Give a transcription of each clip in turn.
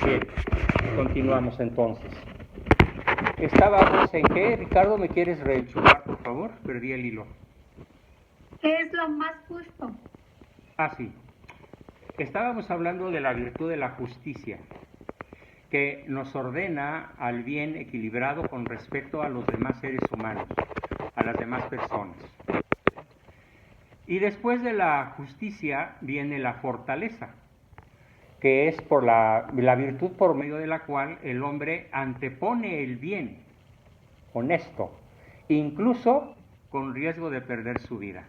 Bien, continuamos entonces. Estábamos en qué, Ricardo, ¿me quieres reenchufar, por favor? Perdí el hilo. ¿Qué es lo más justo? Sí. Estábamos hablando de la virtud de la justicia, que nos ordena al bien equilibrado con respecto a los demás seres humanos, a las demás personas. Y después de la justicia viene la fortaleza, que es por la virtud por medio de la cual el hombre antepone el bien honesto, incluso con riesgo de perder su vida.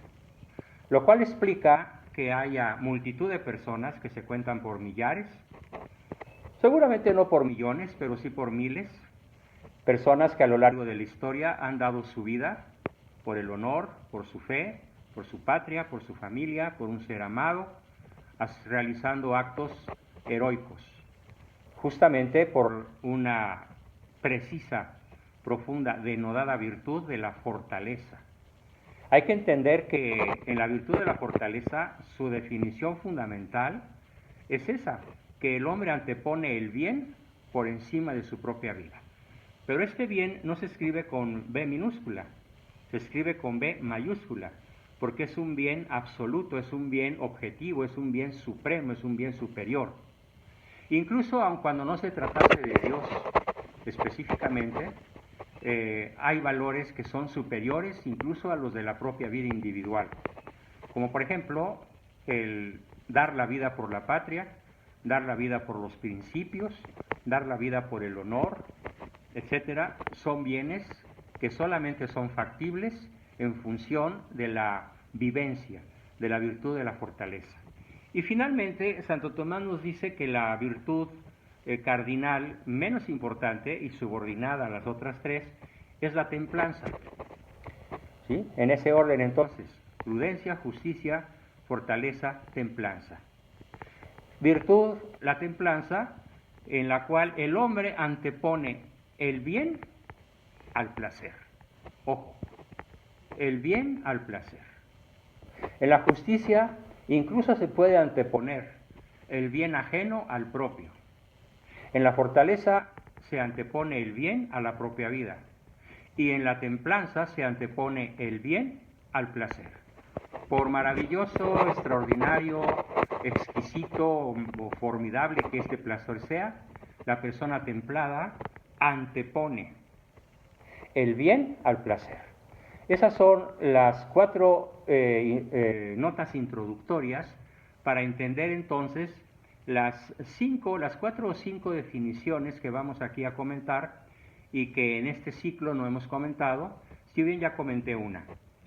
Lo cual explica que haya multitud de personas que se cuentan por millares, seguramente no por millones, pero sí por miles, personas que a lo largo de la historia han dado su vida por el honor, por su fe, por su patria, por su familia, por un ser amado, realizando actos heroicos, justamente por una precisa, profunda, denodada virtud de la fortaleza. Hay que entender que en la virtud de la fortaleza, su definición fundamental es esa, que el hombre antepone el bien por encima de su propia vida. Pero este bien no se escribe con B minúscula, se escribe con B mayúscula, porque es un bien absoluto, es un bien objetivo, es un bien supremo, es un bien superior. Incluso aun cuando no se tratase de Dios específicamente, hay valores que son superiores incluso a los de la propia vida individual, como por ejemplo el dar la vida por la patria, dar la vida por los principios, dar la vida por el honor, etcétera. Son bienes que solamente son factibles en función de la vivencia, de la virtud de la fortaleza. Y finalmente, Santo Tomás nos dice que la virtud cardinal menos importante y subordinada a las otras tres es la templanza. ¿Sí? En ese orden entonces, prudencia, justicia, fortaleza, templanza. Virtud, la templanza, en la cual el hombre antepone el bien al placer. Ojo, el bien al placer. En la justicia incluso se puede anteponer el bien ajeno al propio. En la fortaleza se antepone el bien a la propia vida. Y en la templanza se antepone el bien al placer. Por maravilloso, extraordinario, exquisito o formidable que este placer sea, la persona templada antepone el bien al placer. Esas son las cuatro notas introductorias para entender entonces las 4 o 5 definiciones que vamos aquí a comentar y que en este ciclo no hemos comentado, si bien ya comenté una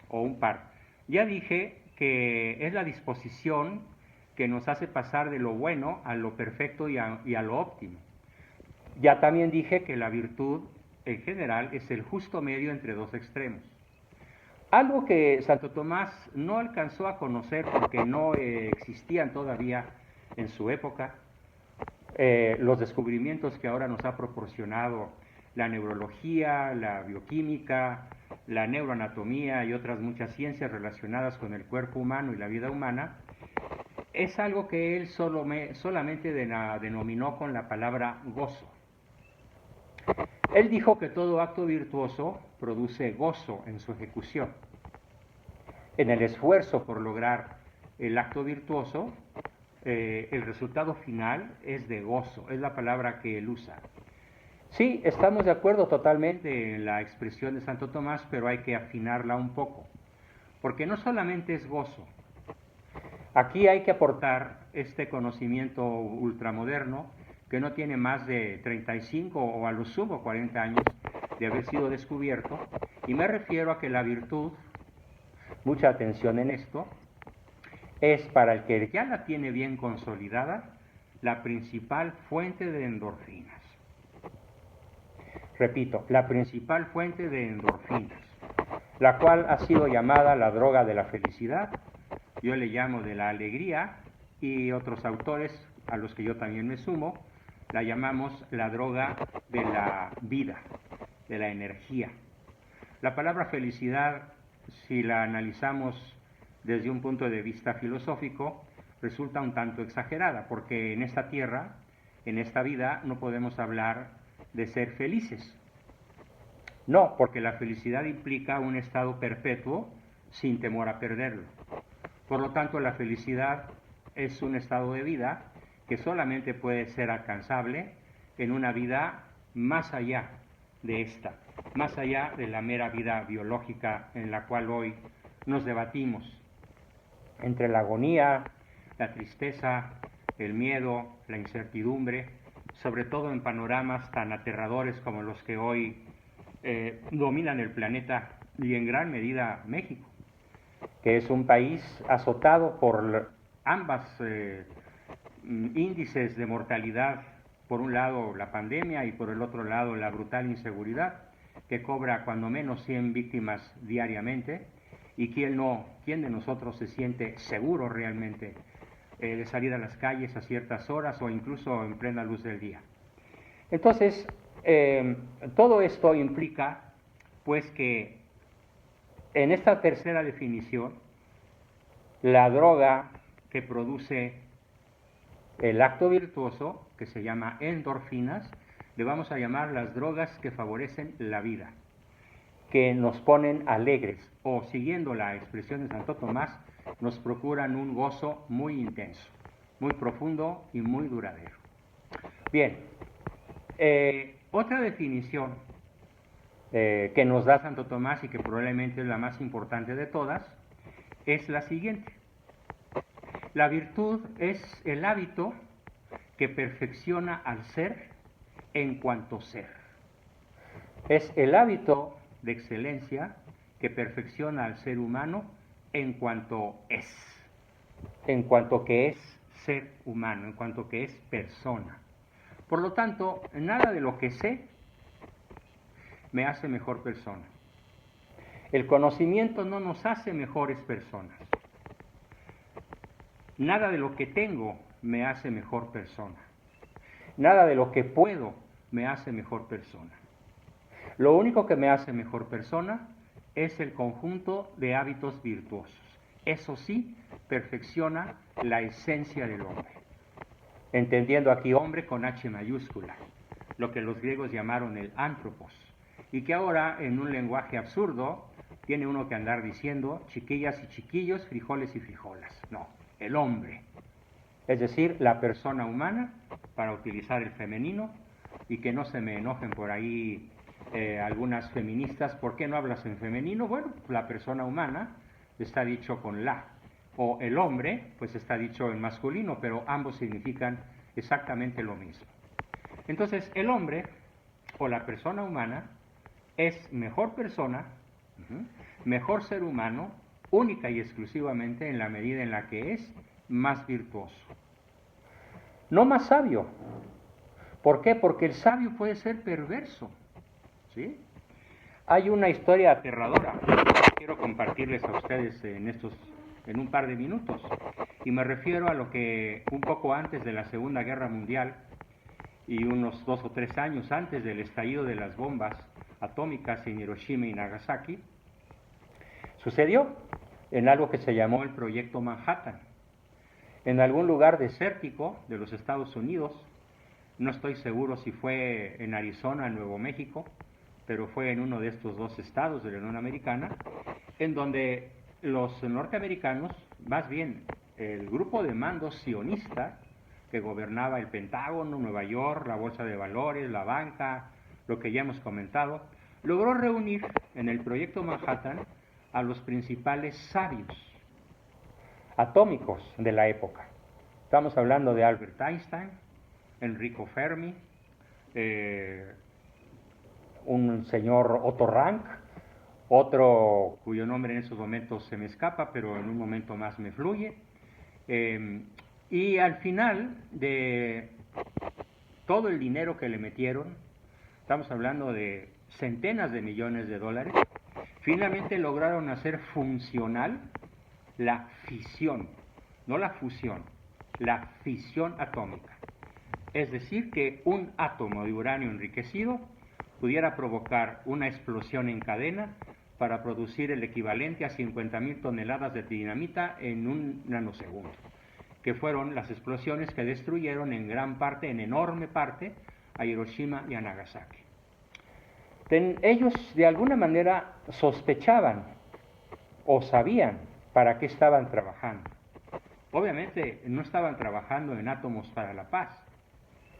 o un par. Ya dije que es la disposición que nos hace pasar de lo bueno a lo perfecto y a lo óptimo. Ya también dije que la virtud en general es el justo medio entre dos extremos. Algo que Santo Tomás no alcanzó a conocer porque no existían todavía en su época, los descubrimientos que ahora nos ha proporcionado la neurología, la bioquímica, la neuroanatomía y otras muchas ciencias relacionadas con el cuerpo humano y la vida humana, es algo que él solamente denominó con la palabra gozo. Él dijo que todo acto virtuoso produce gozo en su ejecución. En el esfuerzo por lograr el acto virtuoso, el resultado final es de gozo, es la palabra que él usa. Sí, estamos de acuerdo totalmente en la expresión de Santo Tomás, pero hay que afinarla un poco, porque no solamente es gozo. Aquí hay que aportar este conocimiento ultramoderno que no tiene más de 35 o a lo sumo 40 años de haber sido descubierto, y me refiero a que la virtud, mucha atención en esto, es para el que ya la tiene bien consolidada, la principal fuente de endorfinas. Repito, la principal fuente de endorfinas, la cual ha sido llamada la droga de la felicidad, yo le llamo de la alegría, y otros autores, a los que yo también me sumo, la llamamos la droga de la vida, de la energía. La palabra felicidad, si la analizamos desde un punto de vista filosófico, resulta un tanto exagerada, porque en esta tierra en esta vida no podemos hablar de ser felices. No, porque la felicidad implica un estado perpetuo sin temor a perderlo. Por lo tanto, la felicidad es un estado de vida que solamente puede ser alcanzable en una vida más allá de esta, más allá de la mera vida biológica en la cual hoy nos debatimos entre la agonía, la tristeza, el miedo, la incertidumbre, sobre todo en panoramas tan aterradores como los que hoy dominan el planeta y en gran medida México, que es un país azotado por ambas índices de mortalidad, por un lado la pandemia y por el otro lado la brutal inseguridad, que cobra cuando menos 100 víctimas diariamente, y quién de nosotros se siente seguro realmente de salir a las calles a ciertas horas o incluso en plena luz del día. Entonces, todo esto implica pues que en esta tercera definición, la droga que produce el acto virtuoso, que se llama endorfinas, le vamos a llamar las drogas que favorecen la vida, que nos ponen alegres, o siguiendo la expresión de Santo Tomás, nos procuran un gozo muy intenso, muy profundo y muy duradero. Bien, otra definición que nos da Santo Tomás y que probablemente es la más importante de todas, es la siguiente. La virtud es el hábito que perfecciona al ser en cuanto ser. Es el hábito de excelencia que perfecciona al ser humano en cuanto es, en cuanto que es ser humano, en cuanto que es persona. Por lo tanto, nada de lo que sé me hace mejor persona. El conocimiento no nos hace mejores personas. Nada de lo que tengo me hace mejor persona. Nada de lo que puedo me hace mejor persona. Lo único que me hace mejor persona es el conjunto de hábitos virtuosos. Eso sí, perfecciona la esencia del hombre. Entendiendo aquí hombre con H mayúscula, lo que los griegos llamaron el anthropos, y que ahora en un lenguaje absurdo tiene uno que andar diciendo chiquillas y chiquillos, frijoles y frijolas. No, el hombre, es decir, la persona humana, para utilizar el femenino, y que no se me enojen por ahí algunas feministas, ¿por qué no hablas en femenino? Bueno, la persona humana está dicho con la, o el hombre, pues está dicho en masculino, pero ambos significan exactamente lo mismo. Entonces, el hombre, o la persona humana, es mejor persona, mejor ser humano, única y exclusivamente en la medida en la que es más virtuoso. No más sabio. ¿Por qué? Porque el sabio puede ser perverso. ¿Sí? Hay una historia aterradora que quiero compartirles a ustedes en un par de minutos, y me refiero a lo que un poco antes de la Segunda Guerra Mundial y unos 2 o 3 años antes del estallido de las bombas atómicas en Hiroshima y Nagasaki, sucedió en algo que se llamó el Proyecto Manhattan. En algún lugar desértico de los Estados Unidos, no estoy seguro si fue en Arizona, en Nuevo México, pero fue en uno de estos dos estados de la Unión Americana, en donde los norteamericanos, más bien el grupo de mando sionista que gobernaba el Pentágono, Nueva York, la Bolsa de Valores, la banca, lo que ya hemos comentado, logró reunir en el Proyecto Manhattan a los principales sabios atómicos de la época. Estamos hablando de Albert Einstein, Enrico Fermi, un señor Otto Rank, otro cuyo nombre en estos momentos se me escapa, pero en un momento más me fluye. Y al final de todo el dinero que le metieron, estamos hablando de centenas de millones de dólares, finalmente lograron hacer funcional la fisión, no la fusión, la fisión atómica. Es decir, que un átomo de uranio enriquecido pudiera provocar una explosión en cadena para producir el equivalente a 50.000 toneladas de dinamita en un nanosegundo, que fueron las explosiones que destruyeron en gran parte, en enorme parte, a Hiroshima y a Nagasaki. Ellos de alguna manera sospechaban o sabían para qué estaban trabajando. Obviamente no estaban trabajando en átomos para la paz,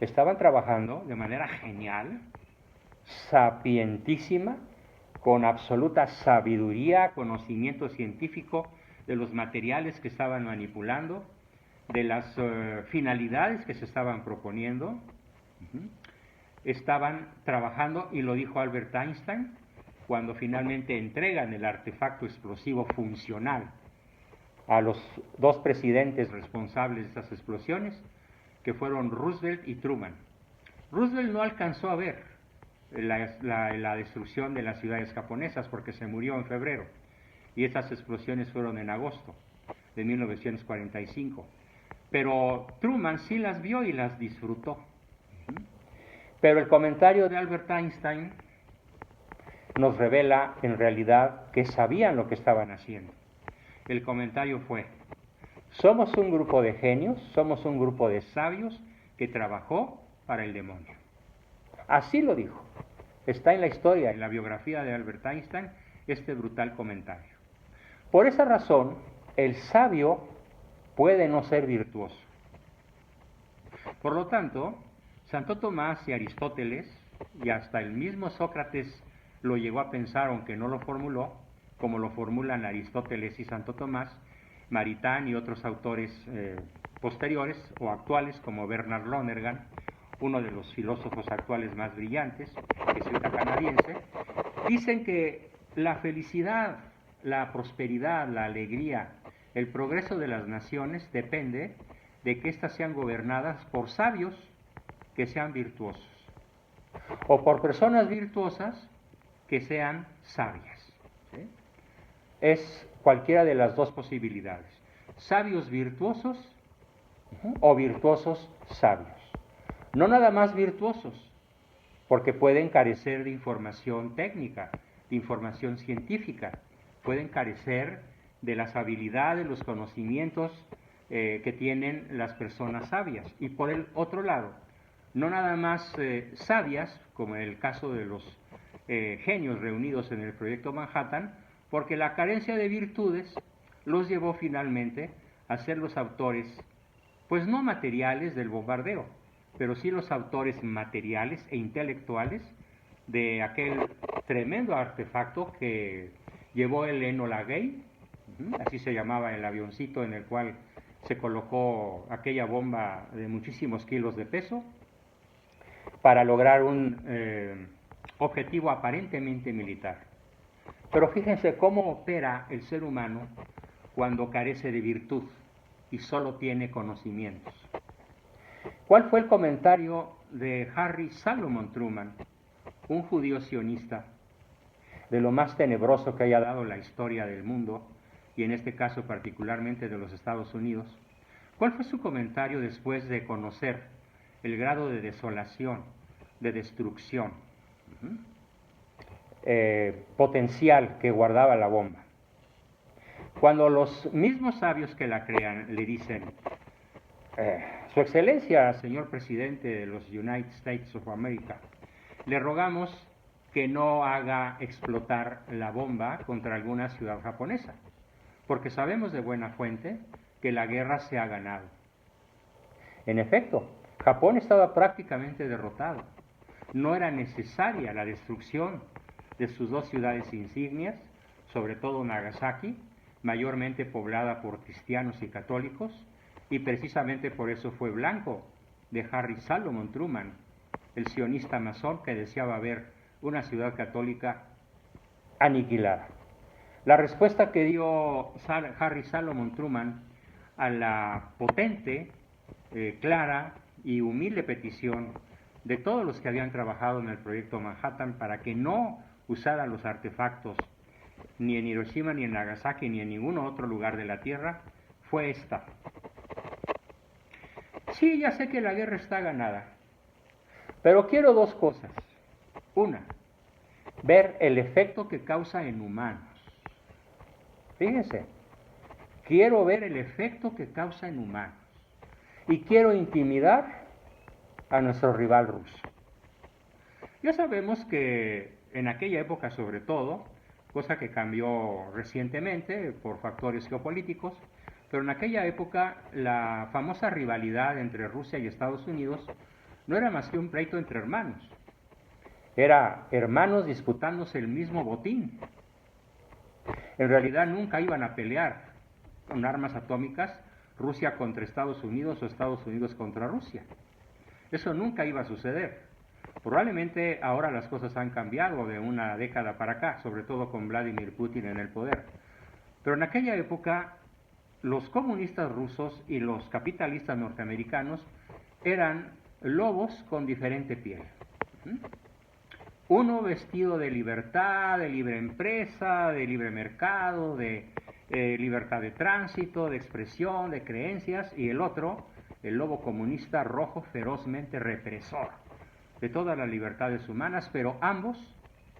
estaban trabajando de manera genial, sapientísima, con absoluta sabiduría, conocimiento científico de los materiales que estaban manipulando, de las finalidades que se estaban proponiendo. Estaban trabajando, y lo dijo Albert Einstein, cuando finalmente entregan el artefacto explosivo funcional a los dos presidentes responsables de esas explosiones, que fueron Roosevelt y Truman. Roosevelt no alcanzó a ver la destrucción de las ciudades japonesas porque se murió en febrero, y esas explosiones fueron en agosto de 1945. Pero Truman sí las vio y las disfrutó. Pero el comentario de Albert Einstein nos revela en realidad que sabían lo que estaban haciendo. El comentario fue: somos un grupo de genios, somos un grupo de sabios que trabajó para el demonio. Así lo dijo. Está en la historia, en la biografía de Albert Einstein, este brutal comentario. Por esa razón, el sabio puede no ser virtuoso. Por lo tanto, Santo Tomás y Aristóteles, y hasta el mismo Sócrates lo llegó a pensar, aunque no lo formuló, como lo formulan Aristóteles y Santo Tomás, Maritain y otros autores posteriores o actuales, como Bernard Lonergan, uno de los filósofos actuales más brillantes, jesuita canadiense, dicen que la felicidad, la prosperidad, la alegría, el progreso de las naciones depende de que éstas sean gobernadas por sabios que sean virtuosos, o por personas virtuosas que sean sabias. ¿Sí? Es cualquiera de las dos posibilidades: sabios virtuosos o virtuosos sabios. No nada más virtuosos, porque pueden carecer de información técnica, de información científica, pueden carecer de las habilidades, los conocimientos que tienen las personas sabias. Y por el otro lado, no nada más sabias, como en el caso de los genios reunidos en el Proyecto Manhattan, porque la carencia de virtudes los llevó finalmente a ser los autores, pues no materiales del bombardeo, pero sí los autores materiales e intelectuales de aquel tremendo artefacto que llevó el Enola Gay, así se llamaba el avioncito en el cual se colocó aquella bomba de muchísimos kilos de peso, para lograr un objetivo aparentemente militar. Pero fíjense cómo opera el ser humano cuando carece de virtud y solo tiene conocimientos. ¿Cuál fue el comentario de Harry Salomon Truman, un judío sionista, de lo más tenebroso que haya dado la historia del mundo, y en este caso particularmente de los Estados Unidos? ¿Cuál fue su comentario después de conocer el grado de desolación, de destrucción potencial que guardaba la bomba? Cuando los mismos sabios que la crean le dicen: Su Excelencia, señor presidente de los United States of America, le rogamos que no haga explotar la bomba contra alguna ciudad japonesa, porque sabemos de buena fuente que la guerra se ha ganado. En efecto, Japón estaba prácticamente derrotado. No era necesaria la destrucción de sus dos ciudades insignias, sobre todo Nagasaki, mayormente poblada por cristianos y católicos, y precisamente por eso fue blanco de Harry Salomon Truman, el sionista masón que deseaba ver una ciudad católica aniquilada. La respuesta que dio Harry Salomon Truman a la potente, clara y humilde petición de todos los que habían trabajado en el Proyecto Manhattan para que no usaran los artefactos ni en Hiroshima, ni en Nagasaki, ni en ningún otro lugar de la Tierra, fue esta: sí, ya sé que la guerra está ganada, pero quiero dos cosas. Una, ver el efecto que causa en humanos. Fíjense, quiero ver el efecto que causa en humanos. y quiero intimidar a nuestro rival ruso. Ya sabemos que en aquella época sobre todo, cosa que cambió recientemente por factores geopolíticos, pero en aquella época la famosa rivalidad entre Rusia y Estados Unidos no era más que un pleito entre hermanos. Era hermanos disputándose el mismo botín. En realidad nunca iban a pelear con armas atómicas Rusia contra Estados Unidos o Estados Unidos contra Rusia. Eso nunca iba a suceder. Probablemente ahora las cosas han cambiado de una década para acá, sobre todo con Vladimir Putin en el poder. Pero en aquella época los comunistas rusos y los capitalistas norteamericanos eran lobos con diferente piel. Uno vestido de libertad, de libre empresa, de libre mercado, de libertad de tránsito, de expresión, de creencias, y el otro, el lobo comunista rojo, ferozmente represor de todas las libertades humanas, pero ambos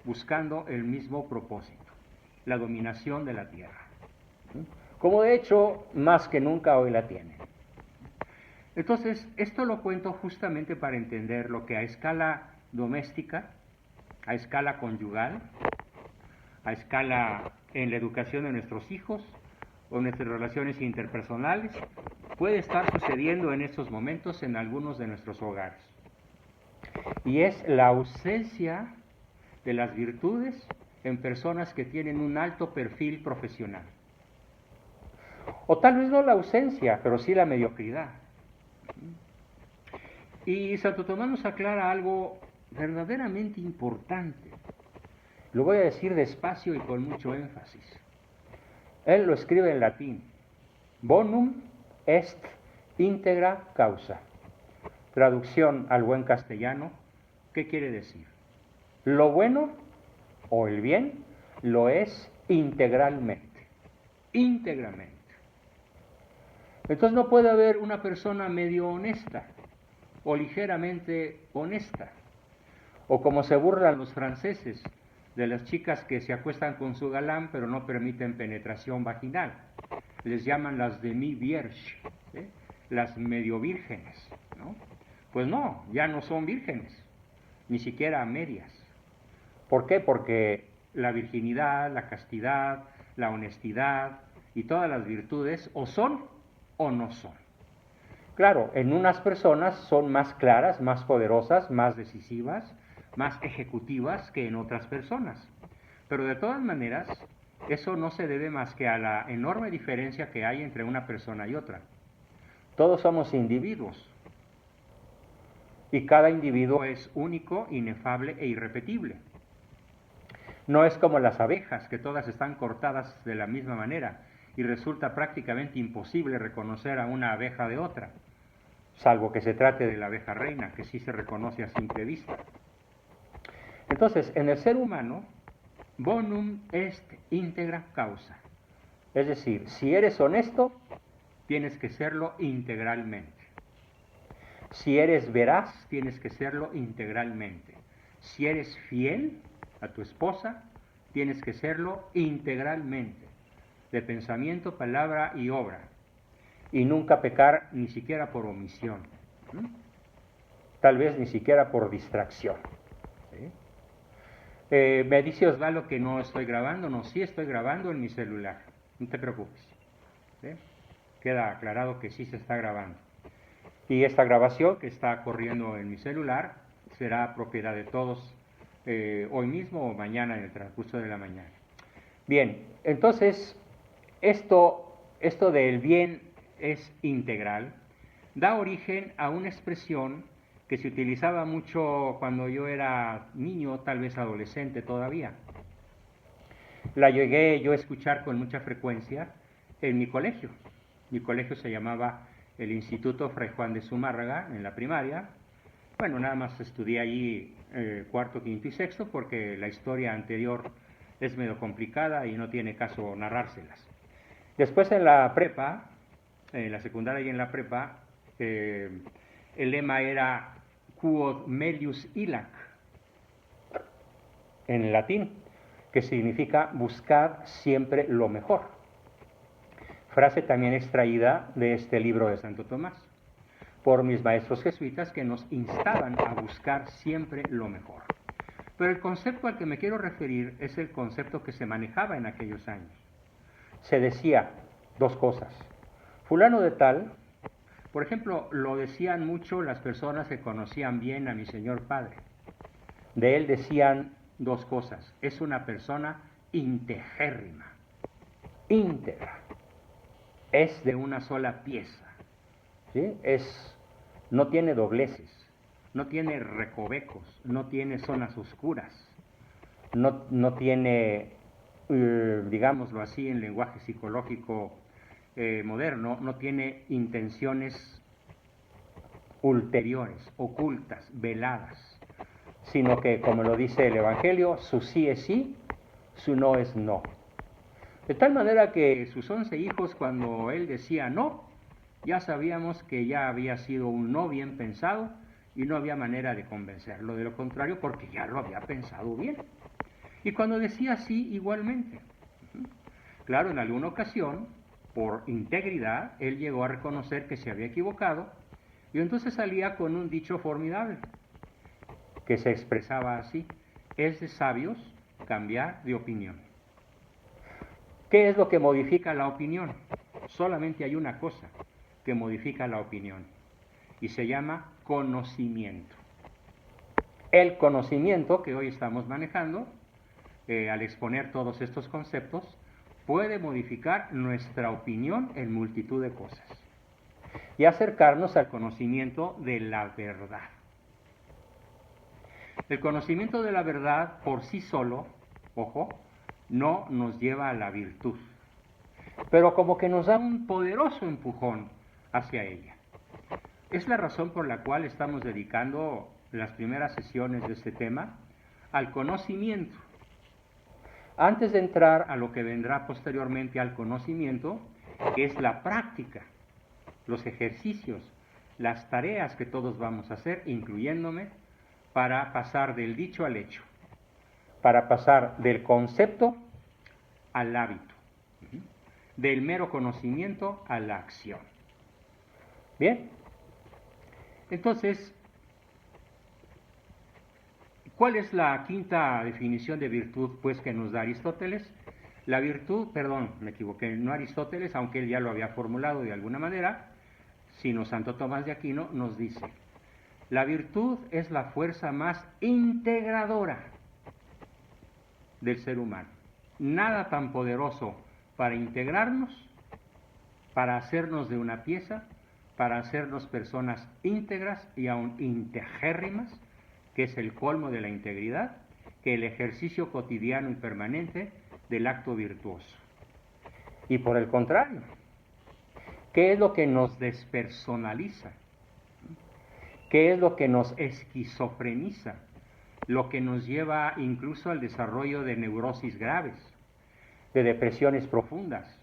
buscando el mismo propósito, la dominación de la tierra. Como de hecho, más que nunca hoy la tienen. Entonces, esto lo cuento justamente para entender lo que a escala doméstica, a escala conyugal, a escala en la educación de nuestros hijos o nuestras relaciones interpersonales, puede estar sucediendo en estos momentos en algunos de nuestros hogares. Y es la ausencia de las virtudes en personas que tienen un alto perfil profesional. O tal vez no la ausencia, pero sí la mediocridad. Y Santo Tomás nos aclara algo verdaderamente importante. Lo voy a decir despacio y con mucho énfasis. Él lo escribe en latín. Bonum est integra causa. Traducción al buen castellano, ¿qué quiere decir? Lo bueno o el bien lo es integralmente. Íntegramente. Entonces no puede haber una persona medio honesta o ligeramente honesta. O como se burlan los franceses de las chicas que se acuestan con su galán pero no permiten penetración vaginal. Les llaman las demi-vierges, ¿eh? Las medio vírgenes, ¿no? Pues no, ya no son vírgenes, ni siquiera a medias. ¿Por qué? Porque la virginidad, la castidad, la honestidad y todas las virtudes o son o no son. Claro, en unas personas son más claras, más poderosas, más decisivas, más ejecutivas que en otras personas. Pero de todas maneras, eso no se debe más que a la enorme diferencia que hay entre una persona y otra. Todos somos individuos. Y cada individuo es único, inefable e irrepetible. No es como las abejas, que todas están cortadas de la misma manera y resulta prácticamente imposible reconocer a una abeja de otra, salvo que se trate de la abeja reina, que sí se reconoce a simple vista. Entonces, en el ser humano, bonum est integra causa. Es decir, si eres honesto, tienes que serlo integralmente. Si eres veraz, tienes que serlo integralmente. Si eres fiel a tu esposa, tienes que serlo integralmente, de pensamiento, palabra y obra. Y nunca pecar ni siquiera por omisión. Tal vez ni siquiera por distracción. ¿Sí? Me dice Osvaldo que no estoy grabando. No, sí estoy grabando en mi celular. No te preocupes. ¿Sí? Queda aclarado que sí se está grabando. Y esta grabación que está corriendo en mi celular será propiedad de todos hoy mismo o mañana en el transcurso de la mañana. Bien, entonces esto del bien es integral da origen a una expresión que se utilizaba mucho cuando yo era niño, tal vez adolescente todavía. La llegué yo a escuchar con mucha frecuencia en mi colegio. Mi colegio se llamaba el Instituto Fray Juan de Zumárraga, en la primaria. Bueno, nada más estudié allí cuarto, quinto y sexto porque la historia anterior es medio complicada y no tiene caso narrárselas. Después en la prepa, en la secundaria y en la prepa, el lema era Quod melius illac, en latín, que significa buscar siempre lo mejor. Frase también extraída de este libro de Santo Tomás. por mis maestros jesuitas que nos instaban a buscar siempre lo mejor. Pero el concepto al que me quiero referir es el concepto que se manejaba en aquellos años. Se decía dos cosas. Fulano de tal, por ejemplo, lo decían mucho las personas que conocían bien a mi señor padre. De él decían dos cosas. Es una persona integérrima, íntegra. Es de una sola pieza. ¿Sí? No tiene dobleces, no tiene recovecos, no tiene zonas oscuras, no tiene, digámoslo así en lenguaje psicológico moderno, no tiene intenciones ulteriores, ocultas, veladas, sino que, como lo dice el Evangelio, su sí es sí, su no es no. De tal manera que sus 11 hijos, cuando él decía no, ya sabíamos que ya había sido un no bien pensado y no había manera de convencerlo de lo contrario porque ya lo había pensado bien. Y cuando decía sí, igualmente. Claro, en alguna ocasión, por integridad, él llegó a reconocer que se había equivocado y entonces salía con un dicho formidable que se expresaba así: es de sabios cambiar de opinión. ¿Qué es lo que modifica la opinión? Solamente hay una cosa que modifica la opinión y se llama conocimiento. El conocimiento que hoy estamos manejando, al exponer todos estos conceptos, puede modificar nuestra opinión en multitud de cosas y acercarnos al conocimiento de la verdad. El conocimiento de la verdad por sí solo, ojo, no nos lleva a la virtud, pero como que nos da un poderoso empujón hacia ella. Es la razón por la cual estamos dedicando las primeras sesiones de este tema al conocimiento. Antes de entrar a lo que vendrá posteriormente al conocimiento, que es la práctica, los ejercicios, las tareas que todos vamos a hacer, incluyéndome, para pasar del dicho al hecho, para pasar del concepto al hábito, del mero conocimiento a la acción. Bien, entonces, ¿cuál es la quinta definición de virtud pues que nos da Aristóteles? La virtud, perdón, me equivoqué, no Aristóteles, aunque él ya lo había formulado de alguna manera, sino Santo Tomás de Aquino nos dice: la virtud es la fuerza más integradora del ser humano. Nada tan poderoso para integrarnos, para hacernos de una pieza, para hacernos personas íntegras y aún integérrimas, que es el colmo de la integridad, que el ejercicio cotidiano y permanente del acto virtuoso. Y por el contrario, ¿qué es lo que nos despersonaliza? ¿Qué es lo que nos esquizofreniza? Lo que nos lleva incluso al desarrollo de neurosis graves, de depresiones profundas,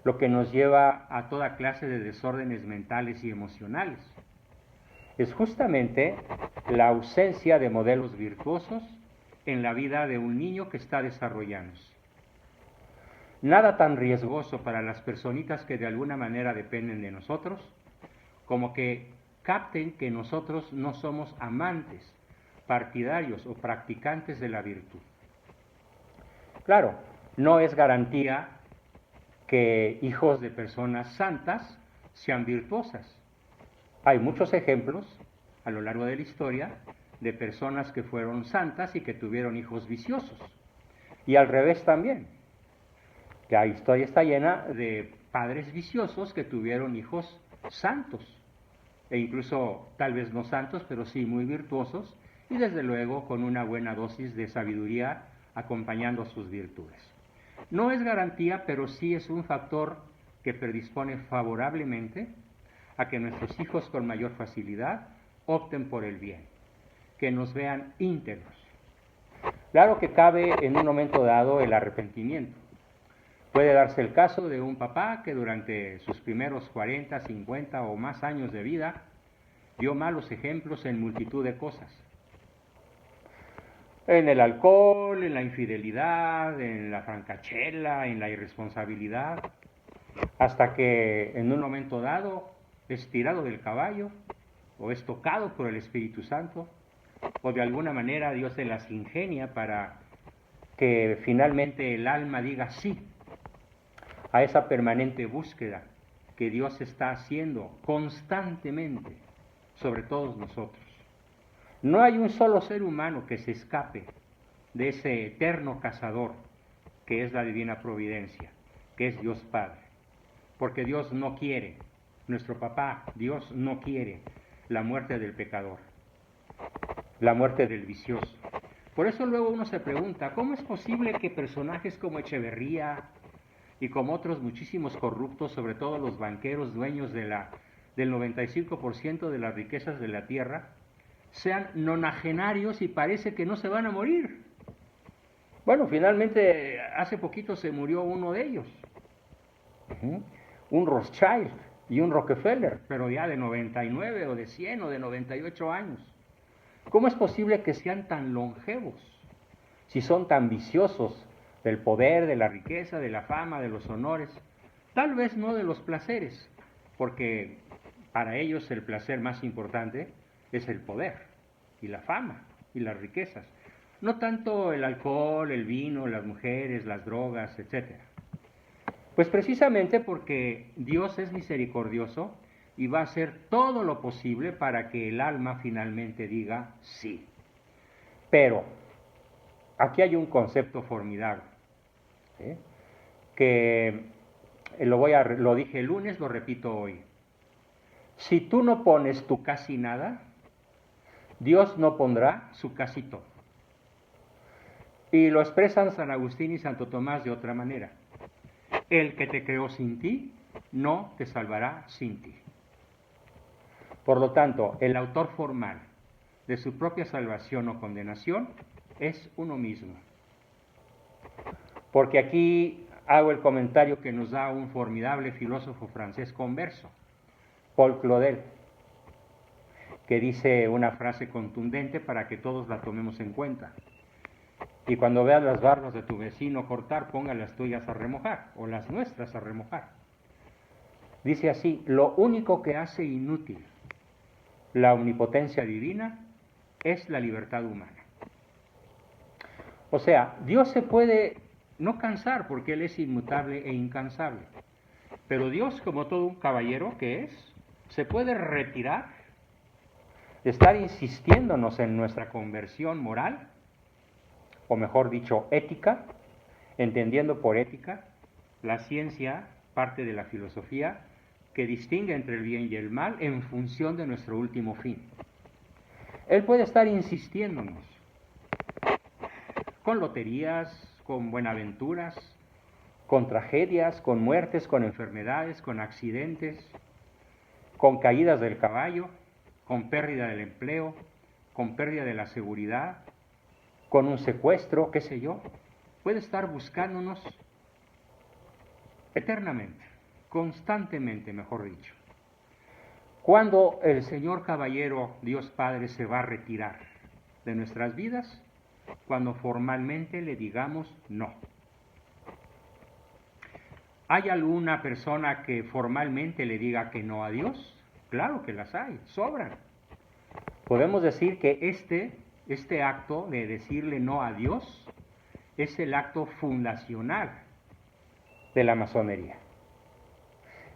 lo que nos lleva a toda clase de desórdenes mentales y emocionales. Es justamente la ausencia de modelos virtuosos en la vida de un niño que está desarrollándose. Nada tan riesgoso para las personitas que de alguna manera dependen de nosotros, como que capten que nosotros no somos amantes, partidarios o practicantes de la virtud. Claro, no es garantía que hijos de personas santas sean virtuosas. Hay muchos ejemplos a lo largo de la historia de personas que fueron santas y que tuvieron hijos viciosos. Y al revés también. La historia está llena de padres viciosos que tuvieron hijos santos. E incluso tal vez no santos, pero sí muy virtuosos. Y desde luego con una buena dosis de sabiduría acompañando sus virtudes. No es garantía, pero sí es un factor que predispone favorablemente a que nuestros hijos con mayor facilidad opten por el bien, que nos vean íntegros. Claro que cabe en un momento dado el arrepentimiento. Puede darse el caso de un papá que durante sus primeros 40, 50 o más años de vida dio malos ejemplos en multitud de cosas. En el alcohol, en la infidelidad, en la francachela, en la irresponsabilidad, hasta que en un momento dado es tirado del caballo, o es tocado por el Espíritu Santo, o de alguna manera Dios se las ingenia para que finalmente el alma diga sí a esa permanente búsqueda que Dios está haciendo constantemente sobre todos nosotros. No hay un solo ser humano que se escape de ese eterno cazador que es la divina providencia, que es Dios Padre. Porque Dios no quiere, nuestro papá, Dios no quiere la muerte del pecador, la muerte del vicioso. Por eso luego uno se pregunta, ¿cómo es posible que personajes como Echeverría y como otros muchísimos corruptos, sobre todo los banqueros dueños del 95% de las riquezas de la tierra, sean nonagenarios y parece que no se van a morir? Bueno, finalmente hace poquito se murió uno de ellos, un Rothschild y un Rockefeller, pero ya de 99 o de 100 o de 98 años. ¿Cómo es posible que sean tan longevos si son tan viciosos del poder, de la riqueza, de la fama, de los honores? Tal vez no de los placeres, porque para ellos el placer más importante es el poder y la fama y las riquezas. No tanto el alcohol, el vino, las mujeres, las drogas, etc. Pues precisamente porque Dios es misericordioso y va a hacer todo lo posible para que el alma finalmente diga sí. Pero aquí hay un concepto formidable, ¿sí? Que lo dije el lunes, lo repito hoy. Si tú no pones tu casi nada, Dios no pondrá su casi todo. Y lo expresan San Agustín y Santo Tomás de otra manera. El que te creó sin ti, no te salvará sin ti. Por lo tanto, el autor formal de su propia salvación o condenación es uno mismo. Porque aquí hago el comentario que nos da un formidable filósofo francés converso, Paul Claudel, que dice una frase contundente para que todos la tomemos en cuenta. Y cuando veas las barbas de tu vecino cortar, ponga las tuyas a remojar, o las nuestras a remojar. Dice así: lo único que hace inútil la omnipotencia divina es la libertad humana. O sea, Dios se puede no cansar porque Él es inmutable e incansable. Pero Dios, como todo un caballero que es, se puede retirar de estar insistiéndonos en nuestra conversión moral, o mejor dicho, ética, entendiendo por ética la ciencia, parte de la filosofía, que distingue entre el bien y el mal en función de nuestro último fin. Él puede estar insistiéndonos con loterías, con buenaventuras, con tragedias, con muertes, con enfermedades, con accidentes, con caídas del caballo, con pérdida del empleo, con pérdida de la seguridad, con un secuestro, qué sé yo. Puede estar buscándonos eternamente, constantemente, mejor dicho. Cuando el Señor Caballero, Dios Padre, se va a retirar de nuestras vidas, cuando formalmente le digamos no. ¿Hay alguna persona que formalmente le diga que no a Dios? Claro que las hay, sobran. Podemos decir que este acto de decirle no a Dios es el acto fundacional de la masonería.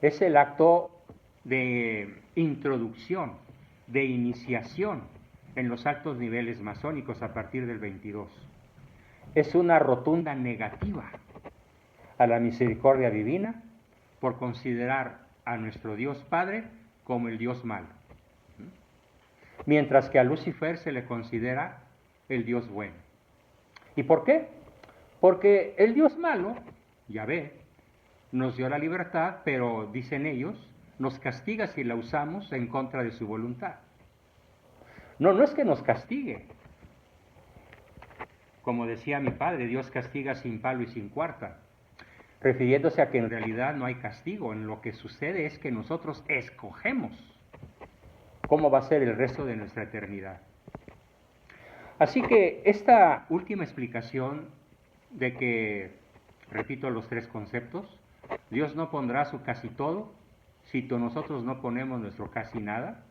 Es el acto de introducción, de iniciación en los altos niveles masónicos a partir del 22. Es una rotunda negativa a la misericordia divina por considerar a nuestro Dios Padre como el Dios malo. Mientras que a Lucifer se le considera el Dios bueno. ¿Y por qué? Porque el Dios malo, Yahvé, nos dio la libertad, pero dicen ellos, nos castiga si la usamos en contra de su voluntad. No es que nos castigue. Como decía mi padre, Dios castiga sin palo y sin cuarta, refiriéndose a que en realidad no hay castigo. En lo que sucede es que nosotros escogemos cómo va a ser el resto de nuestra eternidad. Así que esta última explicación de que, repito los tres conceptos, Dios no pondrá su casi todo, si nosotros no ponemos nuestro casi nada.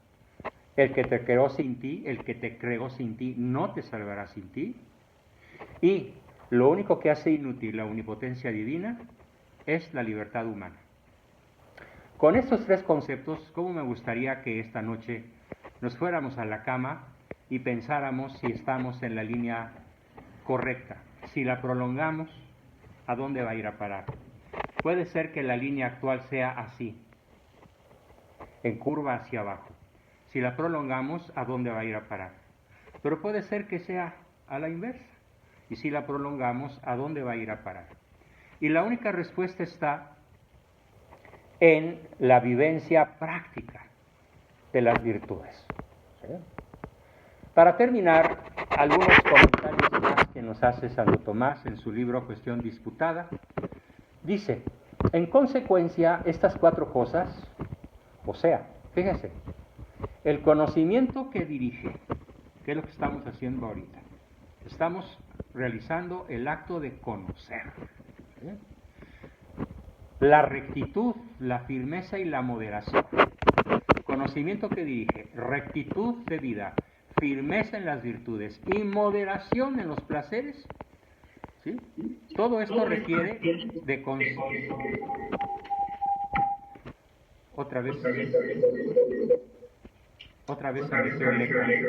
El que te creó sin ti, el que te creó sin ti, no te salvará sin ti. Y lo único que hace inútil la omnipotencia divina es la libertad humana. Con estos tres conceptos, ¿cómo me gustaría que esta noche nos fuéramos a la cama y pensáramos si estamos en la línea correcta? Si la prolongamos, ¿a dónde va a ir a parar? Puede ser que la línea actual sea así, en curva hacia abajo. Si la prolongamos, ¿a dónde va a ir a parar? Pero puede ser que sea a la inversa. Y si la prolongamos, ¿a dónde va a ir a parar? Y la única respuesta está en la vivencia práctica de las virtudes. ¿Sí? Para terminar, algunos comentarios más que nos hace Santo Tomás en su libro Cuestión Disputada. Dice, en consecuencia, estas cuatro cosas, o sea, fíjense, el conocimiento que dirige, que es lo que estamos haciendo ahorita. Estamos realizando el acto de conocer. ¿Sí? La rectitud, la firmeza y la moderación. Conocimiento que dirige, rectitud de vida, firmeza en las virtudes y moderación en los placeres. ¿Sí? Todo esto requiere de otra vez se metió el eco.